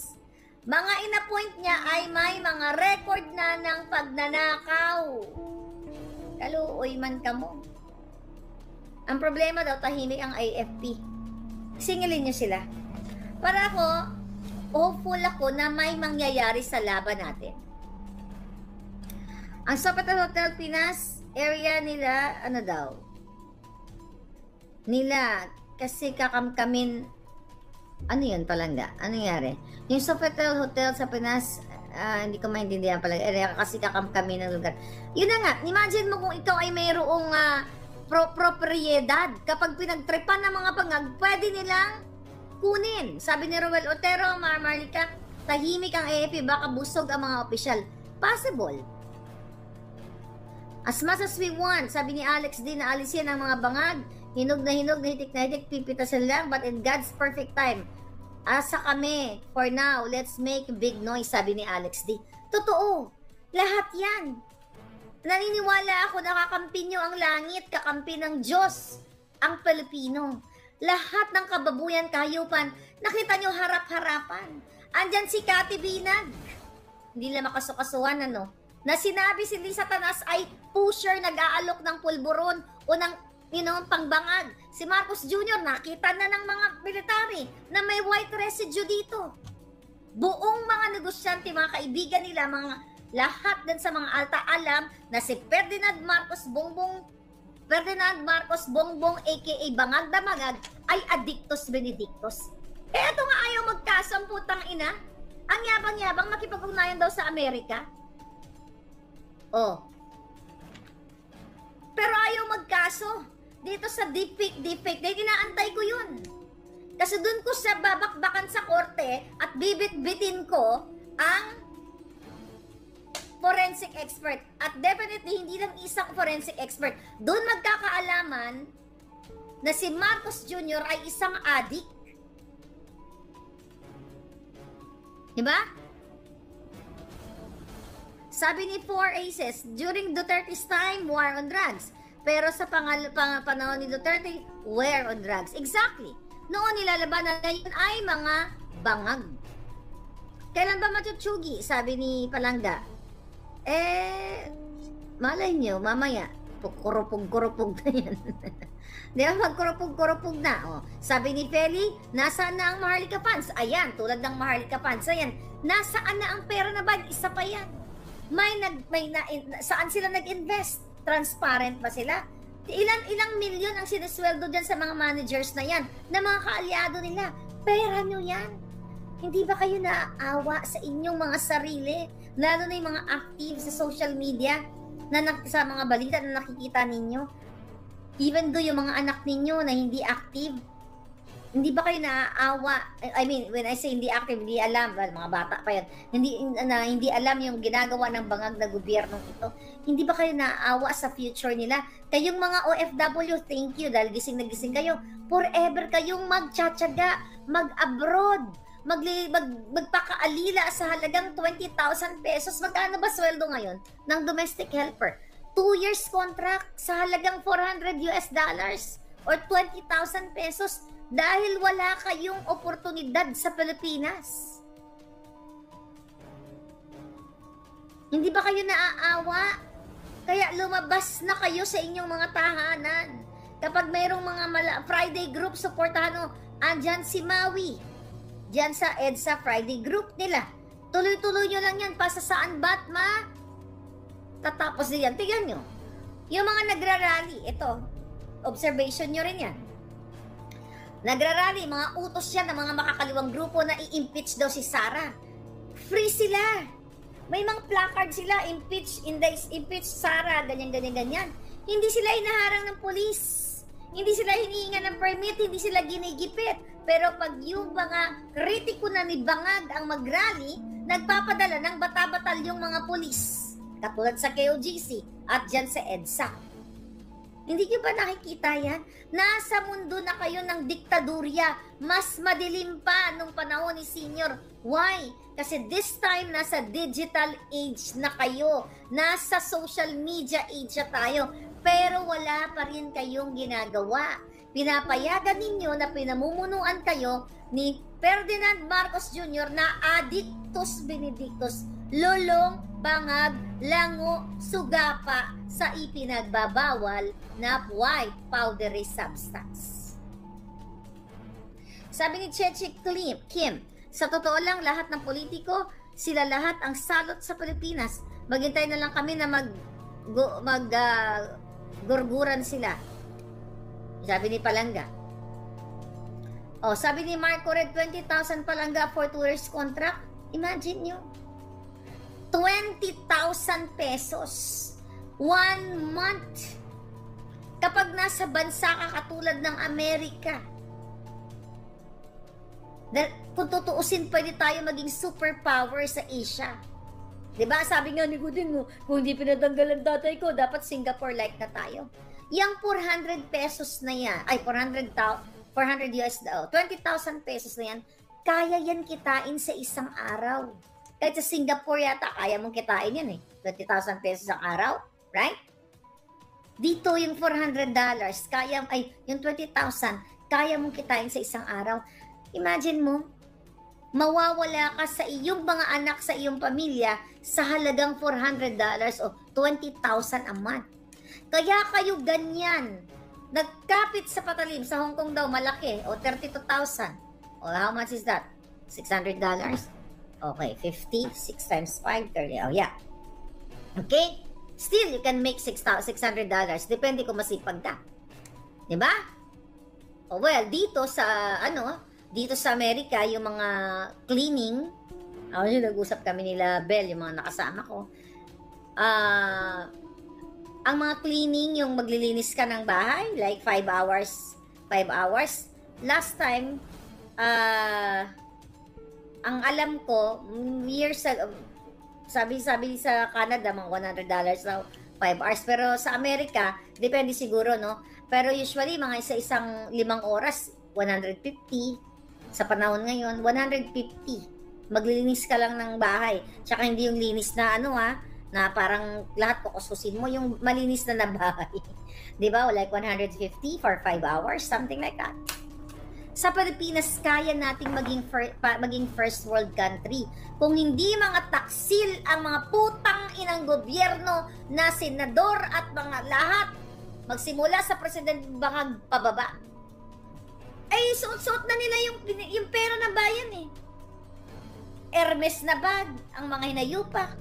Mga inappoint niya ay may mga record na ng pagnanakaw. Kaluoy man ka mo. Ang problema daw, tahimik ang AFP. Singilin niyo sila. Para ako, hopeful ako na may mangyayari sa laban natin. Ang Sofitel Hotel Pinas, area nila, kasi kakamkamin, ano yun palangga? Ano nangyari? Yung Sofitel Hotel sa Pinas, hindi ko maintindihan pala, area kasi kakamkamin ng lugar. Yun na nga, imagine mo kung ikaw ay mayroong propriedad. Kapag pinagtripan ng mga Bangag, pwede nilang kunin. Sabi ni Roel Otero, Marlica, tahimik ang AFP, baka busog ang mga opisyal. Possible. As much as we want, sabi ni Alex din, na alisin ang mga Bangag, hinog na hitik na hitik, pipitasin lang, but in God's perfect time. Asa kami. For now, let's make big noise, sabi ni Alex D. Totoo. Lahat yan. Naniniwala ako na kakampi nyo ang langit, kakampi ng Diyos, ang Pilipino. Lahat ng kababuyan, kahayupan, nakita nyo harap-harapan. Andyan si Cathy Binag. Hindi lang makasukasuhan, na sinabi si Lisa Tanas ay pusher, nag-aalok ng pulburon o ng pangbangag. Si Marcos Jr. nakita na ng mga military na may white residue dito. Buong mga negosyante, mga kaibigan nila, lahat din sa mga alta alam na si Ferdinand Marcos Bongbong aka Bangag Damagag ay addictus benedictus. Ito nga ayaw magkasamputang ina. Ang yabang-yabang makipag-ugnayan daw sa Amerika. Pero ayaw magkaso dito sa deepfake. Dahil inaantay ko yun. Kasi dun ko sa babakbakan sa korte at bibit-bitin ko ang forensic expert. At definitely, hindi lang isang forensic expert. Doon magkakaalaman na si Marcos Jr. ay isang addict. Diba? Sabi ni Four Aces, during Duterte's time, war on drugs. Pero sa panahon ni Duterte, war on drugs. Exactly. Noon nilalabanan, ngayon ay mga Bangag. Kailan ba matutsugi? Sabi ni Palangga. Malay nyo, mamaya, kurupog-kurupog na yan. Di ba, magkurupog-kurupog na. Sabi ni Feli, nasaan na ang Maharlika Funds? Ayan, tulad ng Maharlika Funds. Ayan, nasaan na ang pera na ba? Isa pa yan. Saan sila nag-invest? Transparent ba sila? Ilang milyon ang sinisweldo dyan sa mga managers na yan, na mga kaalyado nila. Pera nyo yan. Hindi ba kayo naaawa sa inyong mga sarili? Lalo na yung mga active sa social media, sa mga balita na nakikita ninyo. Even though yung mga anak ninyo na hindi active, Hindi ba kayo naaawa? I mean, when I say hindi active, hindi alam, well, mga bata pa yan, hindi alam yung ginagawa ng bangag na gobyernong ito. Hindi ba kayo naaawa sa future nila? Kayong mga OFW, thank you dahil gising na gising kayo. Forever kayong magtsatsaga, mag-abroad, magpakaalila sa halagang 20,000 pesos. Magkano ba sweldo ngayon ng domestic helper? 2 years contract sa halagang $400 or 20,000 pesos dahil wala kayong oportunidad sa Pilipinas. Hindi ba kayo naaawa? Kaya lumabas na kayo sa inyong mga tahanan. Kapag mayroong mga Friday group, supportahan mo, andyan si Maui. Diyan sa EDSA Friday group nila. Tuloy-tuloy nyo lang yan. Pasa saan Batma? Tatapos na yan. Tignan nyo. Yung mga nagrarally, ito, observation nyo rin yan. Nagrarally, mga utos yan ng mga makakaliwang grupo na i-impeach daw si Sara. Free sila. May mga placard sila, impeach Sara, ganyan. Hindi sila inaharang ng polis. Hindi sila hinihinga ng permit, hindi sila ginigipit. Pero pag yung mga kritiko na ni Bangag ang mag-rally, nagpapadala ng bata-batalyong mga polis. Katulad sa KOGC at dyan sa EDSA. Hindi nyo ba nakikita yan? Nasa mundo na kayo ng diktadurya. Mas madilim pa nung panahon ni Senior. Why? Kasi this time, nasa digital age na kayo. Nasa social media age na tayo. Pero wala pa rin kayong ginagawa. Pinapayagan ninyo na pinamumunuan kayo ni Ferdinand Marcos Jr. na Addictus Benedictus, lulong, bangag, lango, sugapa sa ipinagbabawal na white powdery substance. Sabi ni Cheche Kim, sa totoo lang lahat ng politiko, sila lahat ang salot sa Pilipinas. Maghintay na lang kami na gurguran sila. Sabi ni Palanga. Sabi ni Marco Red, 20,000 Palanga for 2 years contract. Imagine nyo. 20,000 pesos. 1 month. Kapag nasa bansa ka katulad ng Amerika. Kung tutuusin, pwede tayo maging superpower sa Asia. Diba? Sabi nga ni Gudin mo, kung hindi pinatanggal ang tatay ko, dapat Singapore-like na tayo. Yang 400 pesos na yan, ay 400 US, 20,000 pesos na yan, kaya yan kitain sa isang araw. Kahit sa Singapore yata, kaya mong kitain yan 20,000 pesos ang araw, right? Dito yung $400, yung 20,000, kaya mong kitain sa isang araw. Imagine mo, mawawala ka sa iyong mga anak, sa iyong pamilya, sa halagang $400 o 20,000 a month. Kaya kayo ganyan, nagkapit sa patalim, sa Hong Kong daw malaki, o 32,000. O how much is that? $600? Okay, 50, 6 times 5, 30. Oh, yeah. Okay? Still, you can make $600. Depende kung masipag ka. Diba? Oh, well, dito sa, dito sa Amerika, yung mga cleaning, nag-usap kami nila Bell, yung mga nakasama ko. Ang mga cleaning, yung maglilinis ka ng bahay, like 5 hours. Last time, ang alam ko, years ago, sabi sa Canada, mga $100 na 5 hours. Pero sa Amerika, depende siguro, no? Pero usually, mga isang 5 oras, 150. Sa panahon ngayon, 150. Maglilinis ka lang ng bahay. Tsaka hindi yung linis na na parang lahat kukususin mo, yung malinis na bahay. Diba? Like 150 for 5 hours, something like that. Sa Pilipinas, kaya nating maging first world country. Kung hindi mga taksil ang mga putang inang gobyerno na senador at mga lahat, magsimula sa President Bangag pababa, ay suot-suot na nila yung pera ng bayan Hermes na bag, ang mga hinayupak.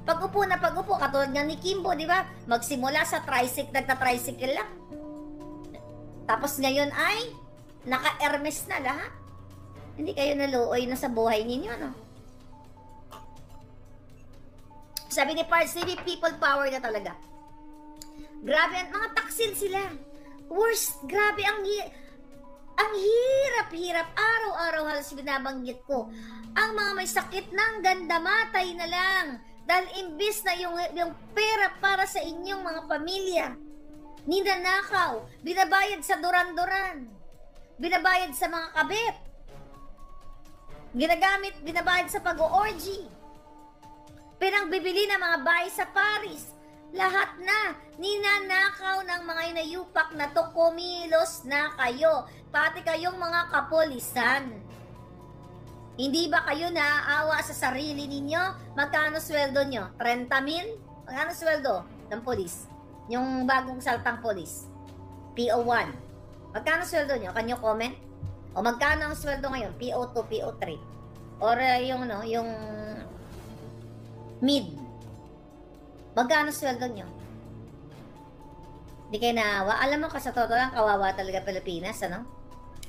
Pag-upo, katulad nga ni Kimbo, di ba? Magsimula sa nagta-tricycle lang. Tapos ngayon ay naka-Hermes na lahat. Hindi kayo naluoy na sa buhay ninyo, no? Sabi ni Pards, people power na talaga. Grabe, mga taksil sila. Worst, grabe Ang hirap-hirap, araw-araw halos binabanggit ko. Ang mga may sakit ng ganda, matay na lang. Dahil imbis na yung pera para sa inyong mga pamilya, ninanakaw, binabayad sa duran-duran, binabayad sa mga kabit, binabayad sa pag-o-orgy, pinangbibili ng mga bahay sa Paris, lahat na ninanakaw ng mga inayupak na to, kumilos na kayo, pati kayong mga kapulisan. Hindi ba kayo naaawa sa sarili ninyo? Magkano sweldo nyo? 30,000? Magkano sweldo ng polis? Yung bagong saltang polis? PO1. Magkano sweldo nyo? Can you comment? O magkano ang sweldo ngayon? PO2, PO3? Or yung mid? Magkano sweldo nyo? Di kayo naawa? Alam mo, sa totoo lang, kawawa talaga Pilipinas, ano?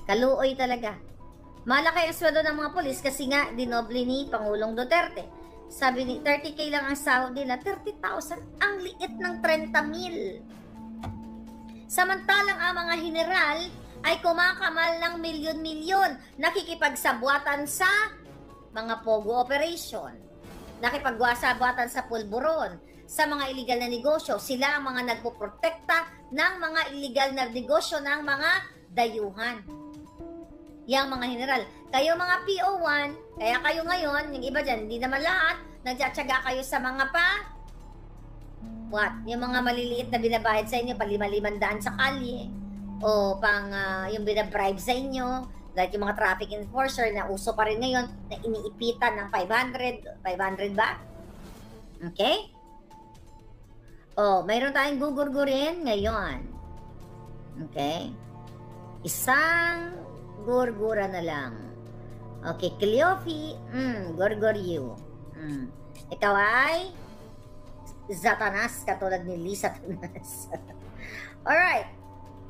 Kaluoy talaga. Malaki ang sweldo ng mga polis kasi nga dinoble ni Pangulong Duterte. Sabi ni 30K lang ang sahod nila, 30,000. Ang liit ng 30,000. Samantalang ang mga general ay kumakamal ng milyon-milyon, nakikipagsabwatan sa mga pogo operation, nakipagsabuatan sa pulburon, sa mga illegal na negosyo. Sila ang mga nagpoprotekta ng mga illegal na negosyo ng mga dayuhan. Yang mga general. Kayo mga PO1, kaya kayo ngayon, yung iba dyan, hindi naman lahat, nagtsatsaga kayo sa mga yung mga maliliit na binabayad sa inyo, pang 500 sa kalye, o pang yung binabribe sa inyo, like yung mga traffic enforcer na uso pa rin ngayon, na iniipitan ng 500 ba? Okay? O, mayroon tayong gugurgurin ngayon. Okay? Isang gurgura na lang. Okay, Cleofi, gurguryu. Ikaw ay Satanas, katulad ni Lisa Tanas. Alright.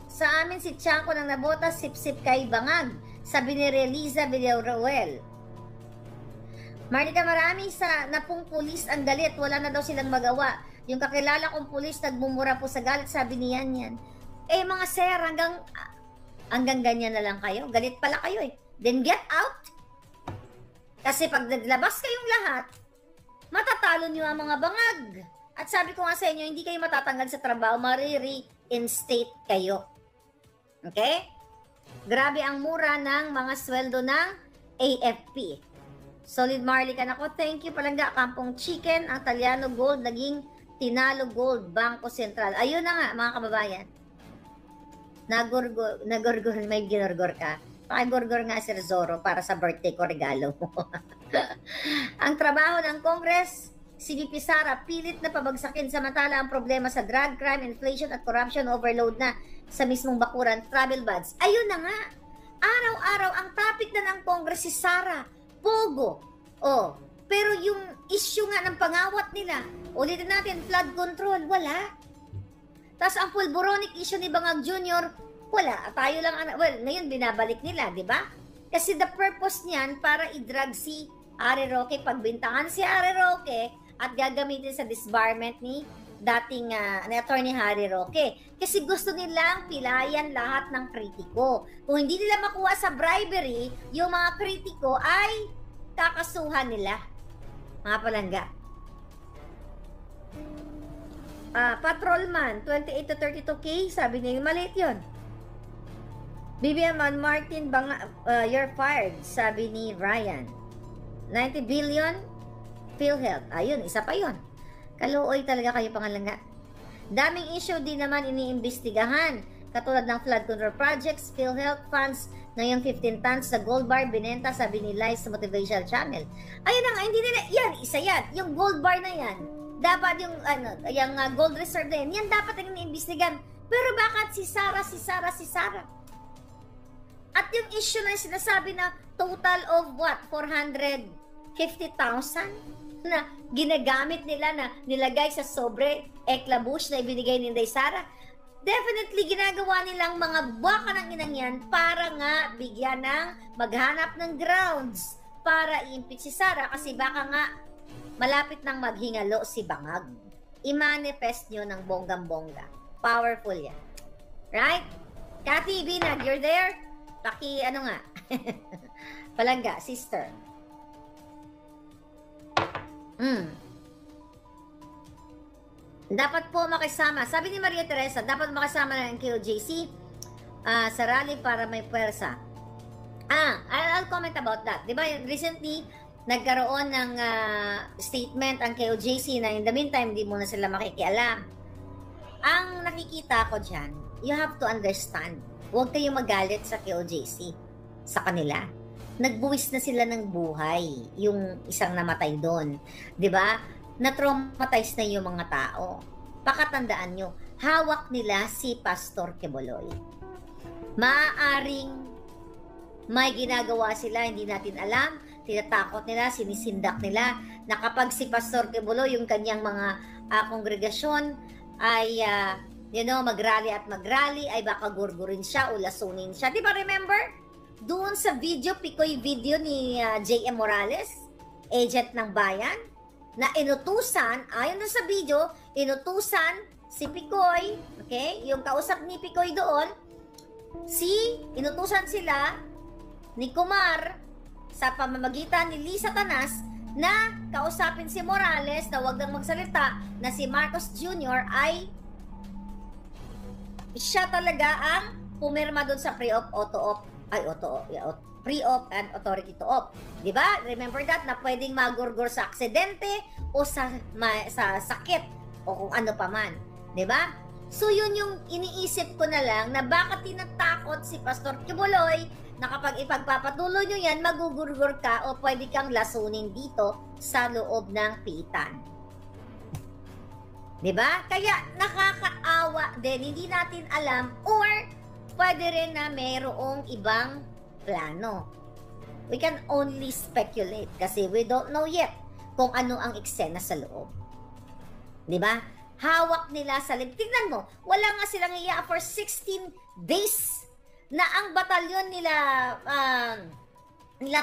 Sa amin si Chanko nang nabota, sip-sip kay Bangag. Sabi ni Reliza Villarroel. Marika, marami sa napong pulis ang galit. Wala na daw silang magawa. Yung kakilala kong pulis, nagmumura po sa galit. Sabi ni Yan. Eh mga sir, hanggang ganyan na lang kayo. Galit pala kayo eh. Then get out. Kasi pag naglabas kayong lahat, matatalo niyo ang mga bangag. At sabi ko nga sa inyo, hindi kayo matatanggal sa trabaho, ma-reinstate kayo. Okay? Grabe ang mura ng mga sweldo ng AFP. Solid Marlican ako. Thank you palangga. Kampong Chicken, ang Taliano Gold, naging Tinalo Gold, Bangko Sentral. Ayun na nga, mga kababayan. Nagurgur, may ginurgur ka. Pakigurgur nga si Zoro para sa birthday ko regalo mo. Ang trabaho ng Congress, si VP Sara, pilit na pabagsakin samantala ang problema sa drug, crime, inflation at corruption overload na sa mismong bakuran, travel bans. Ayun na nga. Araw-araw ang topic na ng Congress si Sara, Pogo. Oh, pero yung issue nga ng pangawat nila, ulitin natin, flood control, wala. Tapos ang pulboronic issue ni Bangag Jr., wala. Tayo lang, ngayon binabalik nila, di ba? Kasi the purpose niyan para i-drag si Harry Roque, pagbintangan si Harry Roque at gagamitin sa disbarment ni dating attorney Harry Roque. Kasi gusto nilang pilayan lahat ng kritiko. Kung hindi nila makuha sa bribery, yung mga kritiko ay kakasuhan nila. Mga palangga. Patrolman, 28 to 32K, sabi niya, maliit yun. BBM Martin, you're fired, sabi ni Ryan. 90 billion, PhilHealth. Ayun, isa pa yun. Kaluoy talaga kayo pangalanga. Daming issue din naman iniimbestigahan. Katulad ng flood control projects, PhilHealth funds, ngayong 15 tons sa gold bar, binenta, sabi ni Lice sa Motivational Channel. Ayun na nga, hindi nila, yan, isa yan. Yung gold bar na yan. Dapat yung gold reserve na yan dapat ang iniimbestigan. Pero bakit si Sara? At yung issue na sinasabi na total of what? 450,000 na ginagamit nila na nilagay sa sobre eklabush na ibinigay ni Inday Sara. Definitely ginagawa nilang mga baka ng inang yan para nga bigyan ng maghanap ng grounds para i-impeach si Sara kasi baka nga malapit nang maghingalo si Bangag. I-manifest nyo ng bonggang-bongga. Powerful yan. Right? Cathy Binag, you're there? ano nga. Palangga, sister. Dapat po makisama. Sabi ni Maria Teresa, dapat makisama ng KOJC sa rally para may pwersa. I'll comment about that. Diba, recently, nagkaroon ng statement ang KOJC na in the meantime, di muna sila makikialam. Ang nakikita ko dyan, you have to understand, huwag kayong magalit sa KOJC, sa kanila. Nagbuwis na sila ng buhay, yung isang namatay doon. Diba? Na-traumatize na yung mga tao. Pakatandaan nyo, hawak nila si Pastor Quiboloy. Maaaring may ginagawa sila, hindi natin alam, tinatakot nila, sinisindak nila, na kapag si Pastor Quiboloy, yung kanyang mga kongregasyon, ay, mag-rally at mag-rally, ay baka gurgurin siya o lasunin siya. Di ba remember? Doon sa video, Picoy video ni J.M. Morales, agent ng bayan, na inutusan, ayon sa video, inutusan si Picoy, okay? Yung kausap ni Picoy doon, inutusan sila ni Kumar sa pamamagitan ni Lisa Tanas na kausapin si Morales na wag nang magsalita, na si Marcos Jr. ay siya talaga ang pumirma doon sa pre-op, pre-op and authority to op. Diba? Remember that, na pwedeng magurgur sa aksidente o sa sakit o kung ano pa man. Diba? So yun yung iniisip ko na lang, na baka tinatakot si Pastor Quiboloy na kapag ipagpapatuloy nyo yan, magugurgur ka o pwede kang lasunin dito sa loob ng pitan. Diba? Kaya nakakaawa din, hindi natin alam, or pwede rin na mayroong ibang plano. We can only speculate kasi we don't know yet kung ano ang eksena sa loob. Diba? Hawak nila sa lib. Tingnan mo, wala nga silang iya for 16 days na ang batalyon nila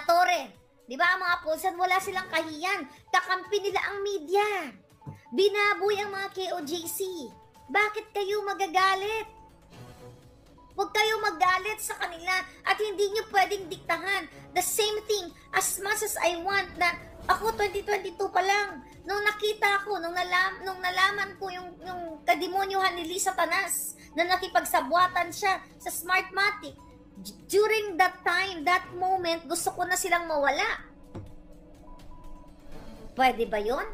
Torre. Diba, ang mga pulsan, wala silang kahiyan. Kakampi nila ang media. Binaboy ang mga KOJC. Bakit kayo magagalit? Huwag kayong magalit sa kanila at hindi nyo pwedeng diktahan. The same thing, as much as I want na ako 2022 pa lang, nung nakita ko, nung nalaman ko yung kademonyuhan ni Lisa Tanas, na nakipagsabwatan siya sa Smartmatic, during that time, that moment, gusto ko na silang mawala. Pwede ba yon?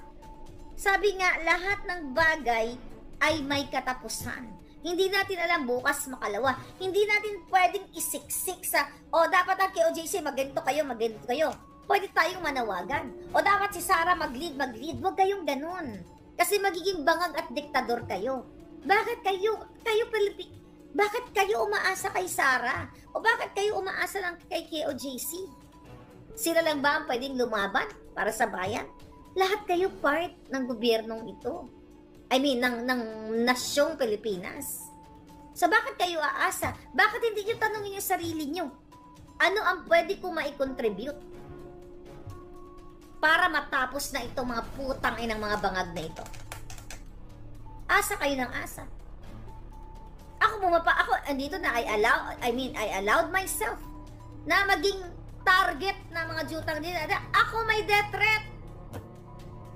Sabi nga, lahat ng bagay ay may katapusan. Hindi natin alam bukas makalawa. Hindi natin pwedeng isiksik sa, dapat ang KOJC, magganito kayo. Pwede tayong manawagan. O dapat si Sara mag-lead. Huwag kayong ganun. Kasi magiging bangag at diktador kayo. Bakit kayo bakit kayo umaasa kay Sara? O bakit kayo umaasa lang kay KOJC? Sila lang ba ang pwedeng lumaban para sa bayan? Lahat kayo part ng gobyernong ito. I mean, ng nasyong Pilipinas. So, bakit kayo aasa? Bakit hindi nyo tanongin yung sarili nyo? Ano ang pwede ko maikontribute para matapos na itong mga putang inang mga bangag na ito? Asa kayo ng asa. Andito na, I allowed myself na maging target ng mga jutang din. Ako may death threat.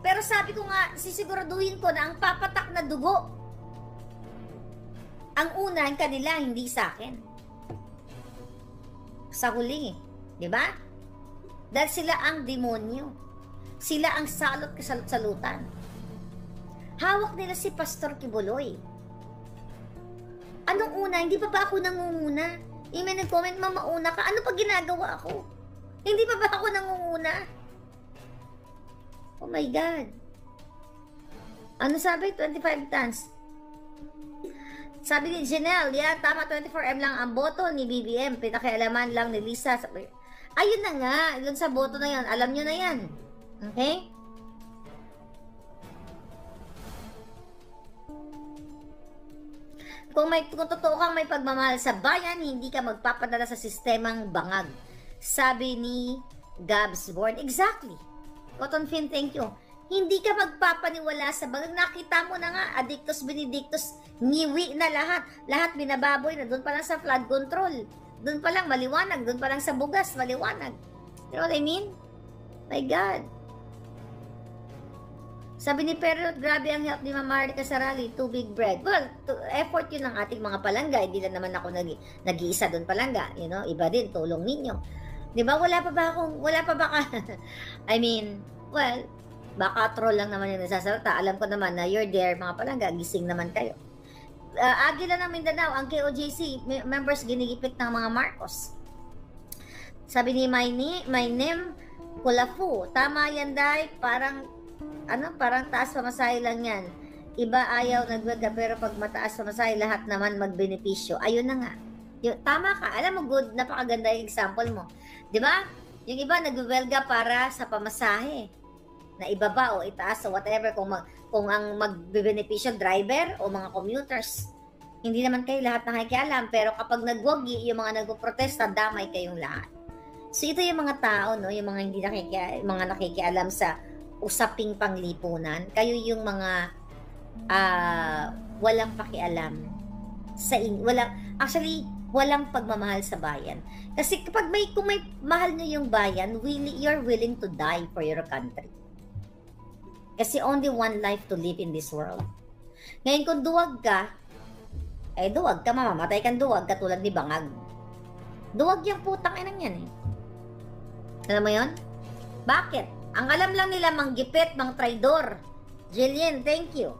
Pero sabi ko nga, sisiguraduhin ko na ang papatak na dugo, ang unan kanila, hindi sa akin. Sa huli, di ba? Dahil sila ang demonyo. Sila ang salot kasalut-salutan. Hawak nila si Pastor Quiboloy. Anong una? Hindi pa ba ako nangunguna? May nag-comment, mauna ka. Ano pa ginagawa ko? Hindi pa ba ako nangunguna? Oh my God. Ano sabi? 25 tons. Sabi ni Janelle, tama, 24M lang ang boto ni BBM. Pinakialaman lang ni Lisa. Ayun na nga, doon sa boto na yan. Alam nyo na yan. Okay? Kung totoo kang may pagmamahal sa bayan, hindi ka magpapadala sa sistemang bangag. Sabi ni Gabs Board. Exactly. Cotton Fin, thank you. Hindi ka magpapaniwala sa bangag. Nakita mo na nga, Addictus Benedictus, ngiwi na lahat. Lahat binababoy na doon pa lang sa flood control. Doon pa lang maliwanag, doon pa lang sa bugas maliwanag. You know what I mean? My God. Sabi ni Perot, grabe ang help ni Mama Marica sa rally, too big bread. Well, effort yun ng ating mga palangga. Hindi lang naman ako nag-iisa doon palangga. You know, iba din, tulong ninyo. Di ba, wala pa ba I mean, well, baka troll lang naman yung nasasalita. Alam ko naman na you're there, mga palangga, gising naman kayo. Agila ng Mindanao, ang KOJC members ginigipit ng mga Marcos. Sabi ni my name, Kulafu, tama yan day, parang taas pamasahe lang yan. Iba ayaw nagwelga, pero pag mataas pamasahe, lahat naman magbenepisyo. Ayun na nga. Tama ka. Alam mo, good, napakaganda yung example mo. Di ba? Yung iba nagwelga para sa pamasahe. Na ibaba o itaas o whatever. Kung ang magbebenepisyo, driver o mga commuters. Hindi naman kayo lahat nakikialam. Pero kapag nagwagi, yung mga nagpo-protesta, damay kayong lahat. So ito yung mga tao, no? Yung mga hindi nakikialam sa usaping panglipunan. Kayo yung mga walang pakialam sa walang pagmamahal sa bayan. Kasi kung may mahal nyo yung bayan, you're willing to die for your country. Kasi only one life to live in this world. Ngayon kung duwag ka, mamamatay kang duwag, katulad ni Bangag. Duwag yung putang inang yan eh. Alam mo yun? Bakit? Ang alam lang nila, manggipit, mang traidor. Jillian, thank you.